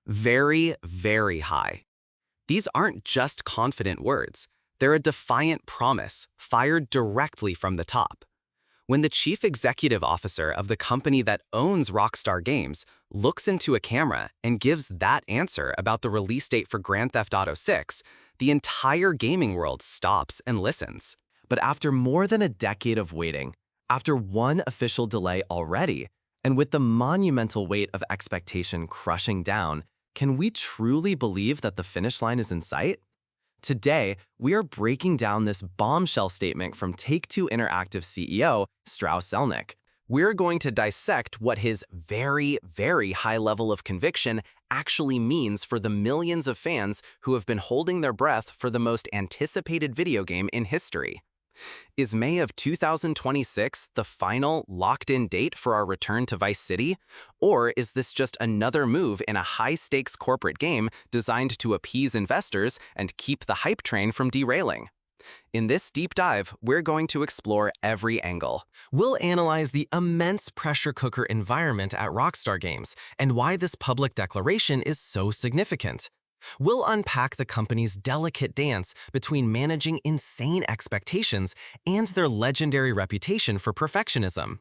Very, very high. These aren't just confident words. They're a defiant promise fired directly from the top. When the chief executive officer of the company that owns Rockstar Games looks into a camera and gives that answer about the release date for Grand Theft Auto 6, the entire gaming world stops and listens. But after more than a decade of waiting, after one official delay already, and with the monumental weight of expectation crushing down, can we truly believe that the finish line is in sight? Today, we are breaking down this bombshell statement from Take-Two Interactive CEO, Strauss Zelnick. We're going to dissect what his very, very high level of conviction actually means for the millions of fans who have been holding their breath for the most anticipated video game in history. Is May of 2026 the final locked-in date for our return to Vice City? Or is this just another move in a high-stakes corporate game designed to appease investors and keep the hype train from derailing? In this deep dive, we're going to explore every angle. We'll analyze the immense pressure cooker environment at Rockstar Games and why this public declaration is so significant. We'll unpack the company's delicate dance between managing insane expectations and their legendary reputation for perfectionism.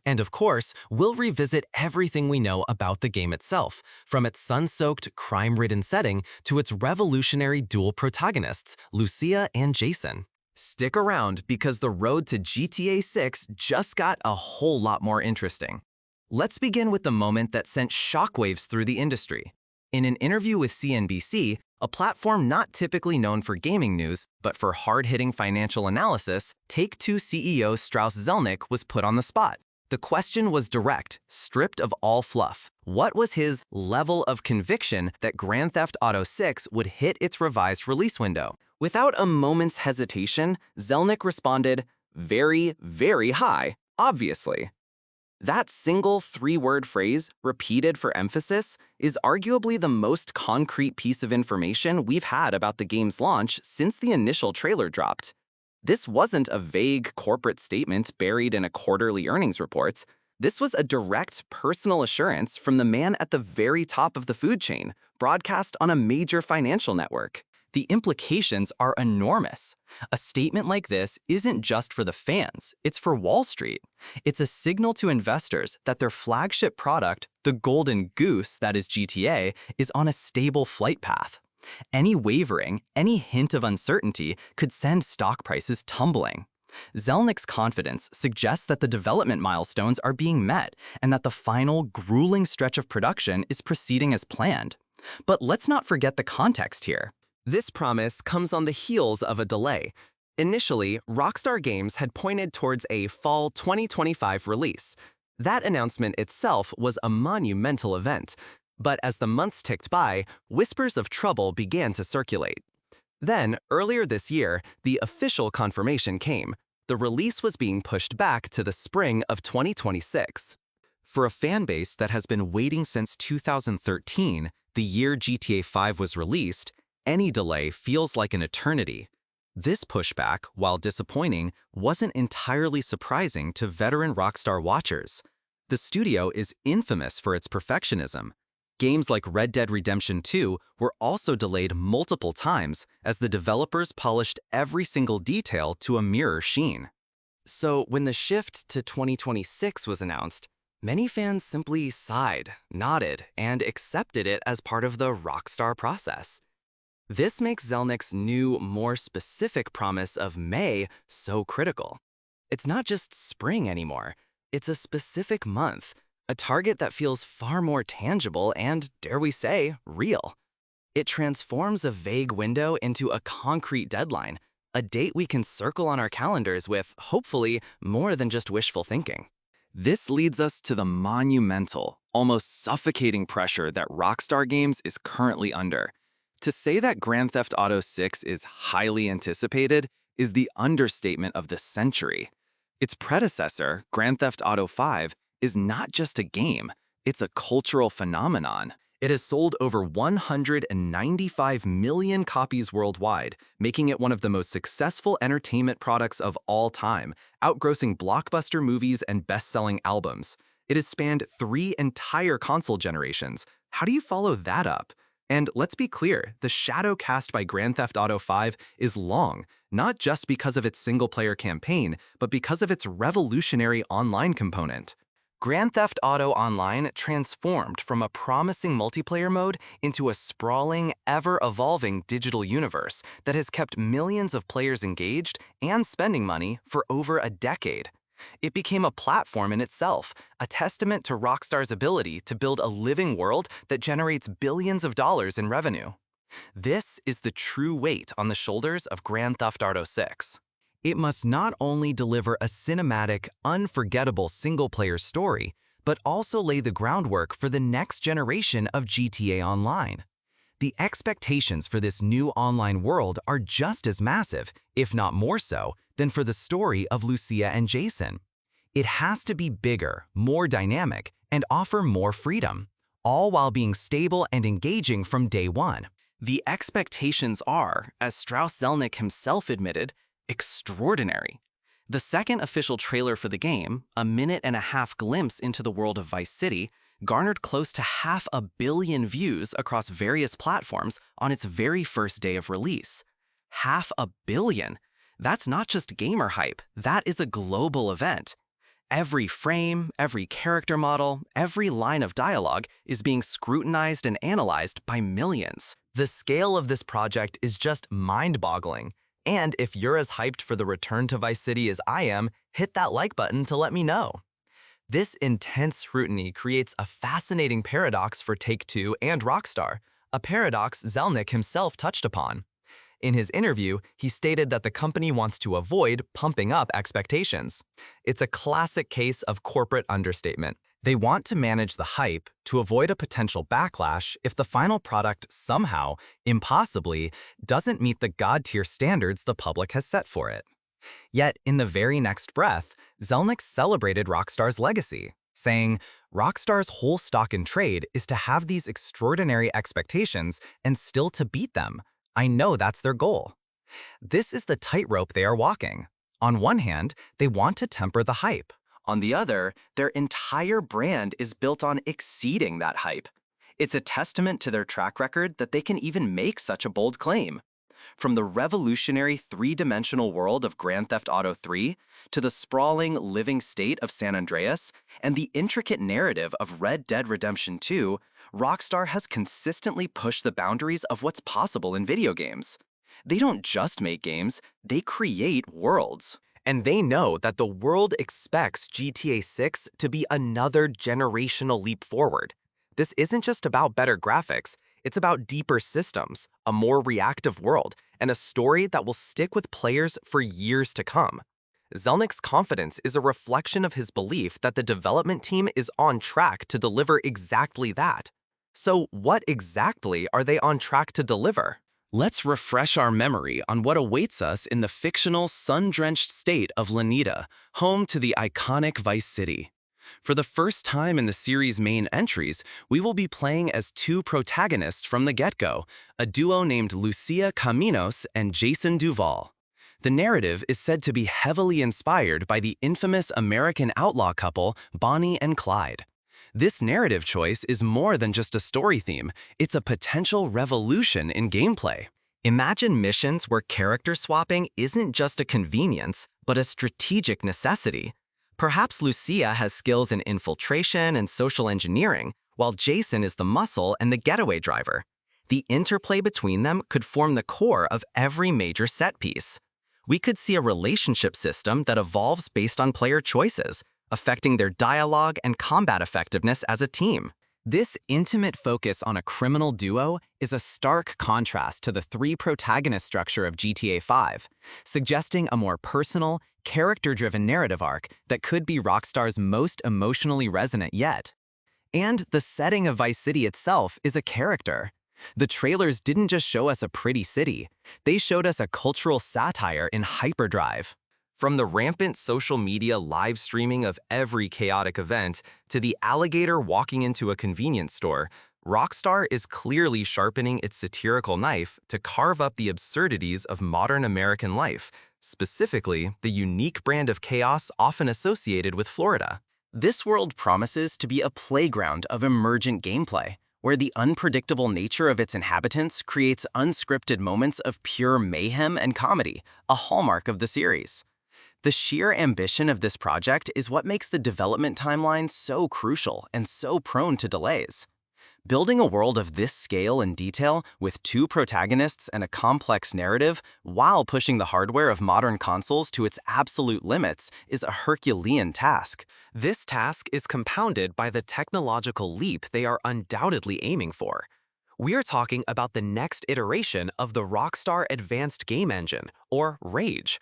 And of course, we'll revisit everything we know about the game itself, from its sun-soaked, crime-ridden setting to its revolutionary dual protagonists, Lucia and Jason. Stick around because the road to GTA 6 just got a whole lot more interesting. Let's begin with the moment that sent shockwaves through the industry. In an interview with CNBC, a platform not typically known for gaming news, but for hard-hitting financial analysis, Take-Two CEO Strauss Zelnick was put on the spot. The question was direct, stripped of all fluff. What was his level of conviction that Grand Theft Auto 6 would hit its revised release window? Without a moment's hesitation, Zelnick responded, "Very, very high, obviously." That single three-word phrase, repeated for emphasis, is arguably the most concrete piece of information we've had about the game's launch since the initial trailer dropped. This wasn't a vague corporate statement buried in a quarterly earnings report. This was a direct personal assurance from the man at the very top of the food chain, broadcast on a major financial network. The implications are enormous. A statement like this isn't just for the fans, it's for Wall Street. It's a signal to investors that their flagship product, the golden goose that is GTA, is on a stable flight path. Any wavering, any hint of uncertainty could send stock prices tumbling. Zelnick's confidence suggests that the development milestones are being met and that the final, grueling stretch of production is proceeding as planned. But let's not forget the context here. This promise comes on the heels of a delay. Initially, Rockstar Games had pointed towards a fall 2025 release. That announcement itself was a monumental event. But as the months ticked by, whispers of trouble began to circulate. Then, earlier this year, the official confirmation came. The release was being pushed back to the spring of 2026. For a fanbase that has been waiting since 2013, the year GTA 5 was released, any delay feels like an eternity. This pushback, while disappointing, wasn't entirely surprising to veteran Rockstar watchers. The studio is infamous for its perfectionism. Games like Red Dead Redemption 2 were also delayed multiple times as the developers polished every single detail to a mirror sheen. So when the shift to 2026 was announced, many fans simply sighed, nodded, and accepted it as part of the Rockstar process. This makes Zelnick's new, more specific promise of May so critical. It's not just spring anymore. It's a specific month, a target that feels far more tangible and, dare we say, real. It transforms a vague window into a concrete deadline, a date we can circle on our calendars with, hopefully, more than just wishful thinking. This leads us to the monumental, almost suffocating pressure that Rockstar Games is currently under. To say that Grand Theft Auto 6 is highly anticipated is the understatement of the century. Its predecessor, Grand Theft Auto 5, is not just a game, it's a cultural phenomenon. It has sold over 195 million copies worldwide, making it one of the most successful entertainment products of all time, outgrossing blockbuster movies and best-selling albums. It has spanned 3 entire console generations, How do you follow that up? And let's be clear, the shadow cast by Grand Theft Auto 5 is long, not just because of its single-player campaign, but because of its revolutionary online component. Grand Theft Auto Online transformed from a promising multiplayer mode into a sprawling, ever-evolving digital universe that has kept millions of players engaged and spending money for over a decade. It became a platform in itself, a testament to Rockstar's ability to build a living world that generates billions of dollars in revenue. This is the true weight on the shoulders of Grand Theft Auto 6. It must not only deliver a cinematic, unforgettable single-player story, but also lay the groundwork for the next generation of GTA Online. The expectations for this new online world are just as massive, if not more so, than for the story of Lucia and Jason. It has to be bigger, more dynamic, and offer more freedom, all while being stable and engaging from day one. The expectations are, as Strauss Zelnick himself admitted, extraordinary. The second official trailer for the game, a minute-and-a-half glimpse into the world of Vice City, garnered close to 500 million views across various platforms on its very first day of release. 500 million! That's not just gamer hype, that is a global event. Every frame, every character model, every line of dialogue is being scrutinized and analyzed by millions. The scale of this project is just mind-boggling. And if you're as hyped for the return to Vice City as I am, hit that like button to let me know. This intense scrutiny creates a fascinating paradox for Take-Two and Rockstar, a paradox Zelnick himself touched upon. In his interview, he stated that the company wants to avoid pumping up expectations. It's a classic case of corporate understatement. They want to manage the hype to avoid a potential backlash if the final product somehow, impossibly, doesn't meet the god-tier standards the public has set for it. Yet, in the very next breath, Zelnick celebrated Rockstar's legacy, saying, "Rockstar's whole stock in trade is to have these extraordinary expectations and still to beat them. I know that's their goal." This is the tightrope they are walking. On one hand, they want to temper the hype. On the other, their entire brand is built on exceeding that hype. It's a testament to their track record that they can even make such a bold claim. From the revolutionary three-dimensional world of Grand Theft Auto 3 to the sprawling, living state of San Andreas and the intricate narrative of Red Dead Redemption 2, Rockstar has consistently pushed the boundaries of what's possible in video games. They don't just make games, they create worlds. And they know that the world expects GTA 6 to be another generational leap forward. This isn't just about better graphics, it's about deeper systems, a more reactive world, and a story that will stick with players for years to come. Zelnick's confidence is a reflection of his belief that the development team is on track to deliver exactly that. So what exactly are they on track to deliver? Let's refresh our memory on what awaits us in the fictional, sun-drenched state of Lanita, home to the iconic Vice City. For the first time in the series' main entries, we will be playing as two protagonists from the get-go, a duo named Lucia Caminos and Jason Duval. The narrative is said to be heavily inspired by the infamous American outlaw couple Bonnie and Clyde. This narrative choice is more than just a story theme, it's a potential revolution in gameplay. Imagine missions where character swapping isn't just a convenience, but a strategic necessity. Perhaps Lucia has skills in infiltration and social engineering, while Jason is the muscle and the getaway driver. The interplay between them could form the core of every major set piece. We could see a relationship system that evolves based on player choices, affecting their dialogue and combat effectiveness as a team. This intimate focus on a criminal duo is a stark contrast to the three-protagonist structure of GTA 5, suggesting a more personal, character-driven narrative arc that could be Rockstar's most emotionally resonant yet. And the setting of Vice City itself is a character. The trailers didn't just show us a pretty city, they showed us a cultural satire in hyperdrive. From the rampant social media live streaming of every chaotic event to the alligator walking into a convenience store, Rockstar is clearly sharpening its satirical knife to carve up the absurdities of modern American life, specifically the unique brand of chaos often associated with Florida. This world promises to be a playground of emergent gameplay, where the unpredictable nature of its inhabitants creates unscripted moments of pure mayhem and comedy, a hallmark of the series. The sheer ambition of this project is what makes the development timeline so crucial and so prone to delays. Building a world of this scale and detail with two protagonists and a complex narrative while pushing the hardware of modern consoles to its absolute limits is a Herculean task. This task is compounded by the technological leap they are undoubtedly aiming for. We are talking about the next iteration of the Rockstar Advanced Game Engine, or RAGE.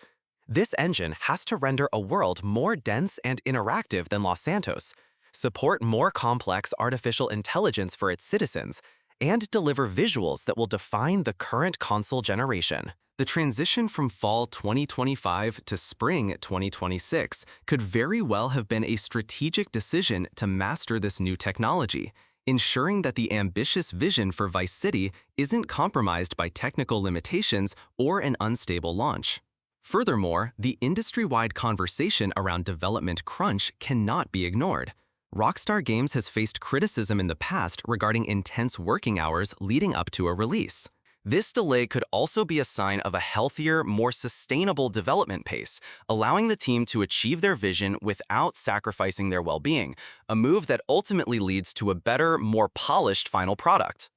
This engine has to render a world more dense and interactive than Los Santos, support more complex artificial intelligence for its citizens, and deliver visuals that will define the current console generation. The transition from fall 2025 to spring 2026 could very well have been a strategic decision to master this new technology, ensuring that the ambitious vision for Vice City isn't compromised by technical limitations or an unstable launch. Furthermore, the industry-wide conversation around development crunch cannot be ignored. Rockstar Games has faced criticism in the past regarding intense working hours leading up to a release. This delay could also be a sign of a healthier, more sustainable development pace, allowing the team to achieve their vision without sacrificing their well-being, a move that ultimately leads to a better, more polished final product.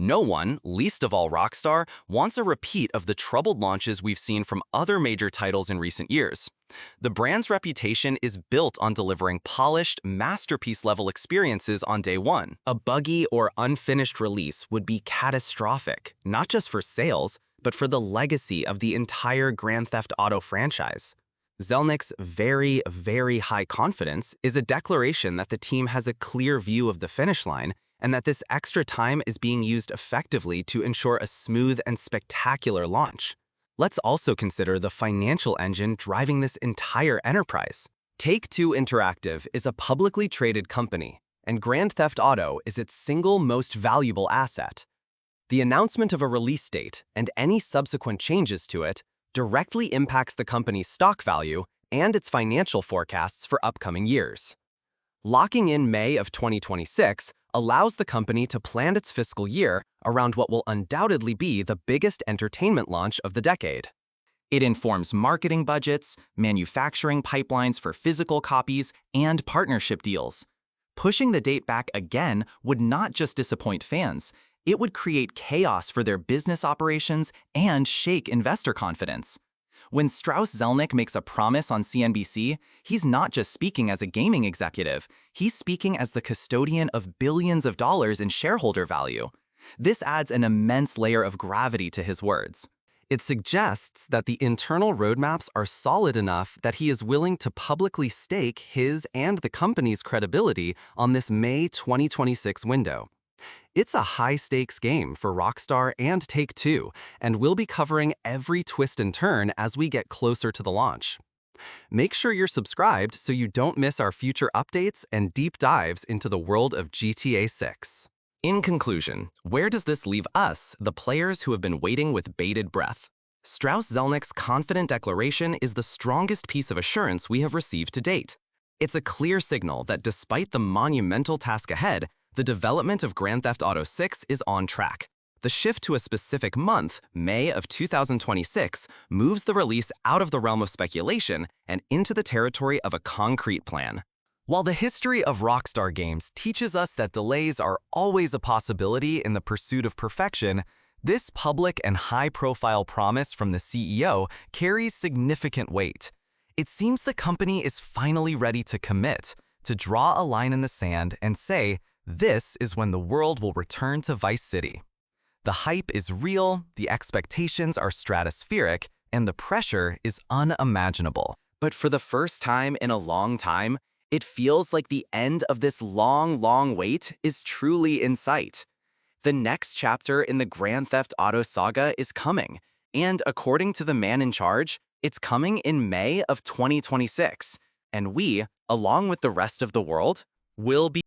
No one, least of all Rockstar, wants a repeat of the troubled launches we've seen from other major titles in recent years. The brand's reputation is built on delivering polished, masterpiece-level experiences on day one. A buggy or unfinished release would be catastrophic, not just for sales, but for the legacy of the entire Grand Theft Auto franchise. Zelnick's very, very high confidence is a declaration that the team has a clear view of the finish line and that this extra time is being used effectively to ensure a smooth and spectacular launch. Let's also consider the financial engine driving this entire enterprise. Take-Two Interactive is a publicly traded company, and Grand Theft Auto is its single most valuable asset. The announcement of a release date and any subsequent changes to it directly impacts the company's stock value and its financial forecasts for upcoming years. Locking in May of 2026 allows the company to plan its fiscal year around what will undoubtedly be the biggest entertainment launch of the decade. It informs marketing budgets, manufacturing pipelines for physical copies, and partnership deals. Pushing the date back again would not just disappoint fans, it would create chaos for their business operations and shake investor confidence. When Strauss Zelnick makes a promise on CNBC, he's not just speaking as a gaming executive, he's speaking as the custodian of billions of dollars in shareholder value. This adds an immense layer of gravity to his words. It suggests that the internal roadmaps are solid enough that he is willing to publicly stake his and the company's credibility on this May 2026 window. It's a high-stakes game for Rockstar and Take-Two, and we'll be covering every twist and turn as we get closer to the launch. Make sure you're subscribed so you don't miss our future updates and deep dives into the world of GTA 6. In conclusion, where does this leave us, the players who have been waiting with bated breath? Strauss Zelnick's confident declaration is the strongest piece of assurance we have received to date. It's a clear signal that despite the monumental task ahead, the development of Grand Theft Auto 6 is on track. The shift to a specific month, May of 2026, moves the release out of the realm of speculation and into the territory of a concrete plan. While the history of Rockstar Games teaches us that delays are always a possibility in the pursuit of perfection, this public and high-profile promise from the CEO carries significant weight. It seems the company is finally ready to commit, to draw a line in the sand and say, this is when the world will return to Vice City. The hype is real, the expectations are stratospheric, and the pressure is unimaginable. But for the first time in a long time, it feels like the end of this long wait is truly in sight. The next chapter in the Grand Theft Auto saga is coming, and according to the man in charge, it's coming in May of 2026, and we, along with the rest of the world, will be